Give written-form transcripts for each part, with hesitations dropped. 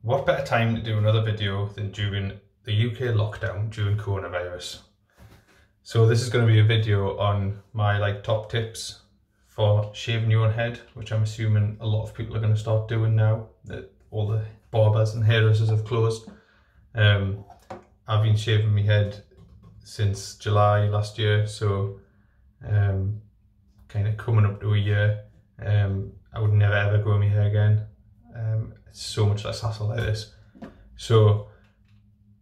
What better time to do another video than during the UK lockdown during coronavirus? So this is going to be a video on my top tips for shaving your own head, which I'm assuming a lot of people are going to start doing now that all the barbers and hairdressers have closed. I've been shaving my head since July last year, so kind of coming up to a year. I would never ever grow my hair again. It's so much less hassle like this. So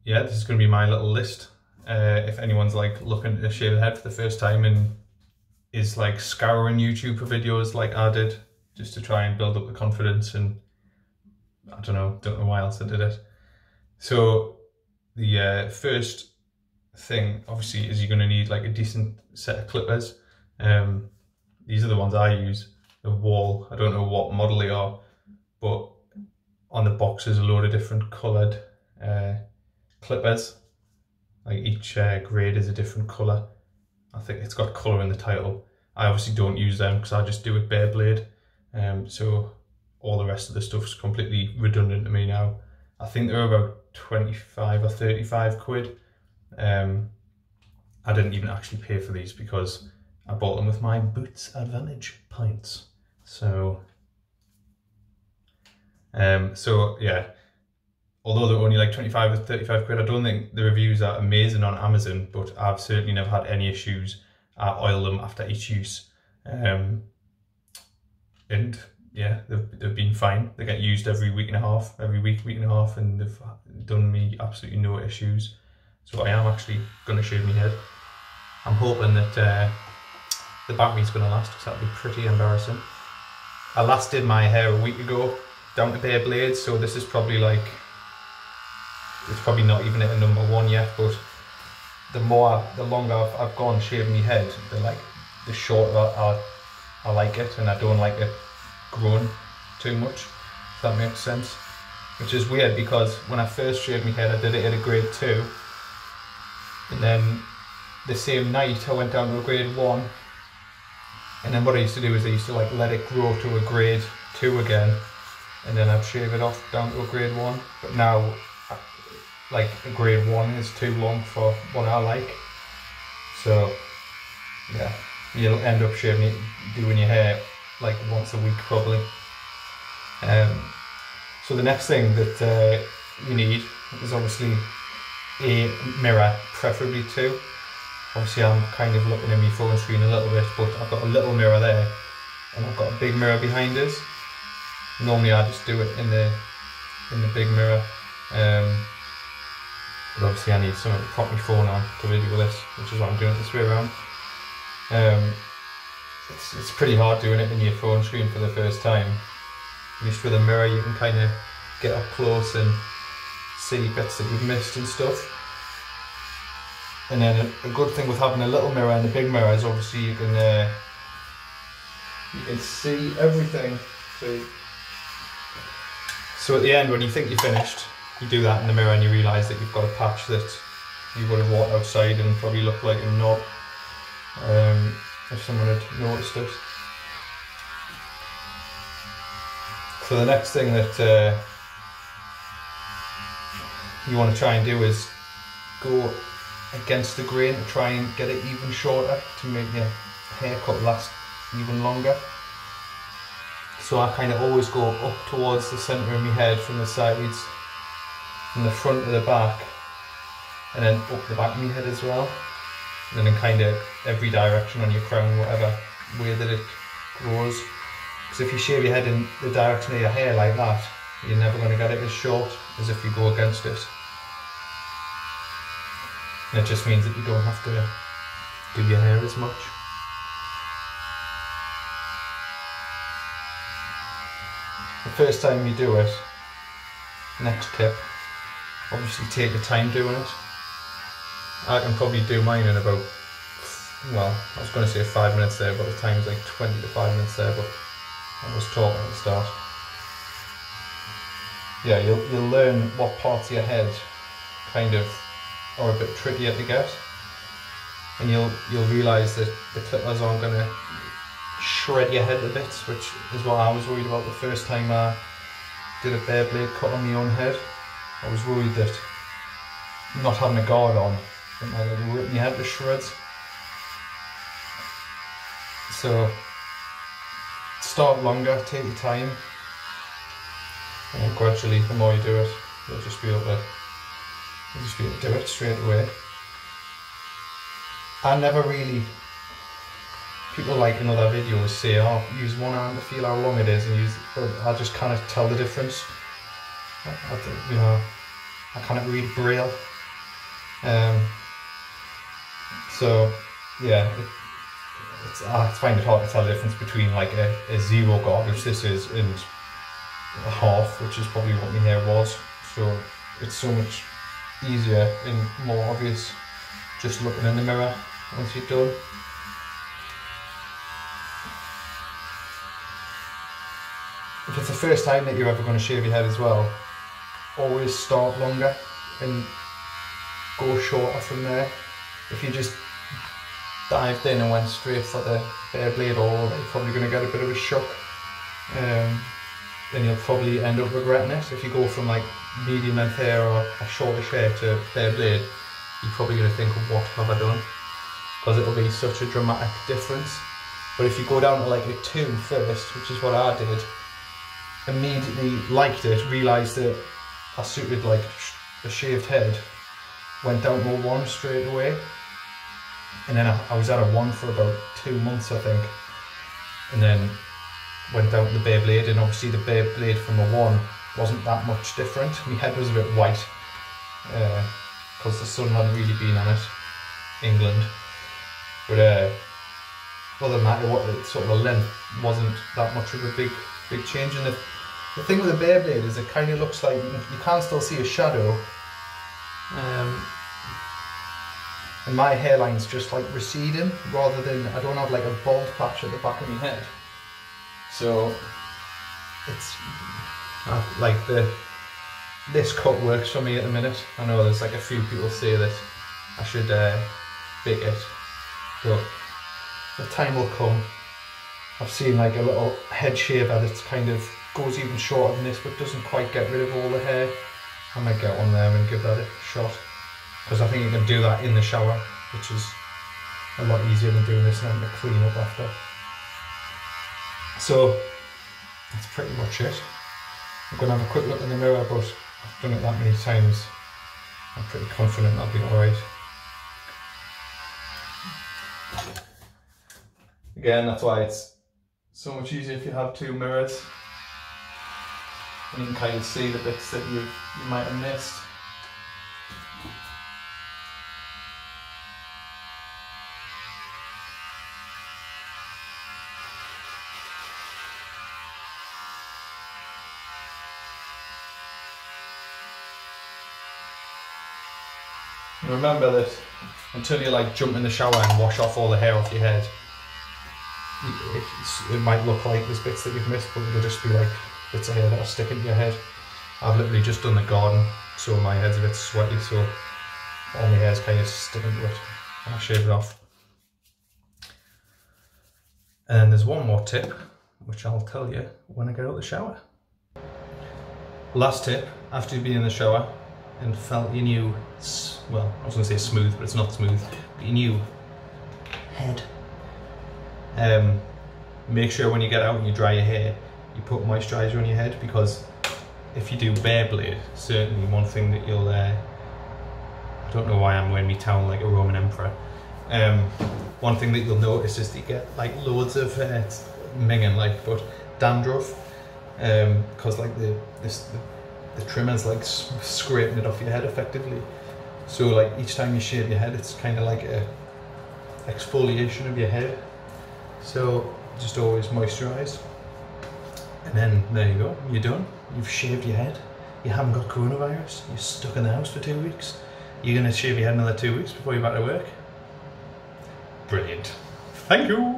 yeah, this is going to be my little list. If anyone's looking to shave their head for the first time and is scouring YouTube for videos like I did, just to try and build up the confidence, and I don't know why else I did it. So the first thing obviously is you're going to need a decent set of clippers. These are the ones I use, the Wall. I don't know what model they are, but on the box there's a load of different coloured clippers. Each grade is a different colour. I think it's got colour in the title. I obviously don't use them because I just do it bare blade. So all the rest of the stuff's completely redundant to me now. I think they're about 25 or 35 quid. I didn't even actually pay for these because I bought them with my Boots Advantage points. So yeah, although they're only 25 or 35 quid, I don't think the reviews are amazing on Amazon, but I've certainly never had any issues. I oil them after each use, and yeah, they've been fine. They get used every week and a half, and they've done me absolutely no issues. So I am actually going to shave my head. I'm hoping that the battery's going to last, because that'd be pretty embarrassing. I last did my hair a week ago, down to bare blades, so this is probably it's probably not even at a number one yet, but the longer I've gone shaving my head, the shorter I like it, and I don't like it growing too much, if that makes sense. Which is weird, because when I first shaved my head I did it at a grade 2, and then the same night I went down to a grade 1, and then what I used to do is I used to let it grow to a grade 2 again, and then I'd shave it off down to a grade 1. But now a grade 1 is too long for what I like. So yeah, you'll end up doing your hair once a week probably. So the next thing that you need is obviously a mirror, preferably 2. Obviously I'm kind of looking at my phone screen a little bit, but I've got a little mirror there, and I've got a big mirror behind us. Normally I just do it in the big mirror, but obviously I need something to prop my phone on to video this, which is why I'm doing it this way around. It's pretty hard doing it in your phone screen for the first time. At least with a mirror you can kind of get up close and see bits that you've missed and stuff. And then a good thing with having a little mirror and a big mirror is obviously you can see everything. So at the end, when you think you're finished, you do that in the mirror and you realise that you've got a patch that you would have walked outside and probably looked like a knob if someone had noticed it. So the next thing that you want to try and do is go against the grain to try and get it even shorter, to make your haircut last even longer. So I kind of always go up towards the centre of my head from the sides, from the front to the back, and then up the back of my head as well. And then in kind of every direction on your crown, whatever way that it grows. Because if you shave your head in the direction of your hair like that, you're never going to get it as short as if you go against it. And it just means that you don't have to do your hair as much. The first time you do it, next tip, obviously take your time doing it. I can probably do mine in about, well, I was going to say 5 minutes there, but the time is 20 to 5 minutes there, but I was talking at the start. Yeah, you'll learn what parts of your head kind of are a bit trickier to get, and you'll realise that the clippers aren't going to shred your head to bits, which is what I was worried about the first time I did a bare blade cut on my own head, I was worried that not having a guard on, it might have ripped my head to shreds. So start longer, take your time, and gradually the more you do it, you'll just be able to do it straight away. I never really, people like in other videos say, oh, use one arm to feel how long it is, and but I just kind of tell the difference. You know, I kind of read Braille. So yeah, I find it hard to tell the difference between like a zero guard, which this is, and a half, which is probably what my hair was. So it's so much easier and more obvious just looking in the mirror once you're done. If it's the first time that you're ever going to shave your head as well, always start longer and go shorter from there. If you just dived in and went straight for the bare blade all, you're probably going to get a bit of a shock, and you'll probably end up regretting it. If you go from like medium length hair or a shortish hair to bare blade, you're probably going to think, what have I done? Because it'll be such a dramatic difference. But if you go down to like a 2 first, which is what I did, immediately liked it, realised that I suited like a shaved head, went down to a 1 straight away, and then I was at a 1 for about 2 months I think, and then went down to the bare blade, and obviously the bare blade from a 1 wasn't that much different. My head was a bit white because the sun hadn't really been on it, England, but other than that, sort of the length wasn't that much of a big change. And the thing with the bare blade is it kind of looks like you can still see a shadow, and my hairline's just like receding rather than, I don't have like a bald patch at the back of my head. So it's like this cut works for me at the minute. I know there's like a few people say that I should big it, but the time will come. I've seen like a little head shaver that kind of goes even shorter than this but doesn't quite get rid of all the hair. I might get one there and give that a shot, because I think you can do that in the shower, which is a lot easier than doing this and having to clean up after. So that's pretty much it. I'm going to have a quick look in the mirror, but I've done it that many times, I'm pretty confident I'll be alright. Again, that's why it's so much easier if you have 2 mirrors, and you can kind of see the bits that you might have missed. Remember that until you like jump in the shower and wash off all the hair off your head, it might look like there's bits that you've missed, but it'll just be like bits of hair that are sticking to your head. I've literally just done the garden, so my head's a bit sweaty, so all my hair's kind of sticking to it, and I shave it off. And there's one more tip, which I'll tell you when I get out of the shower. Last tip, after you've been in the shower and felt your new, well, I was going to say smooth, but it's not smooth, but your new head. Make sure when you get out and you dry your hair, you put moisturiser on your head, because if you do bare blade, certainly one thing that you'll, I don't know why I'm wearing my towel like a Roman emperor, one thing that you'll notice is that you get like loads of, it's minging like, but dandruff, because like the trimmer's like scraping it off your head effectively. So like each time you shave your head, it's kind of like a exfoliation of your head. So just always moisturise, and then there you go, you're done. You've shaved your head. You haven't got coronavirus. You're stuck in the house for 2 weeks. You're going to shave your head another 2 weeks before you're back to work. Brilliant. Thank you.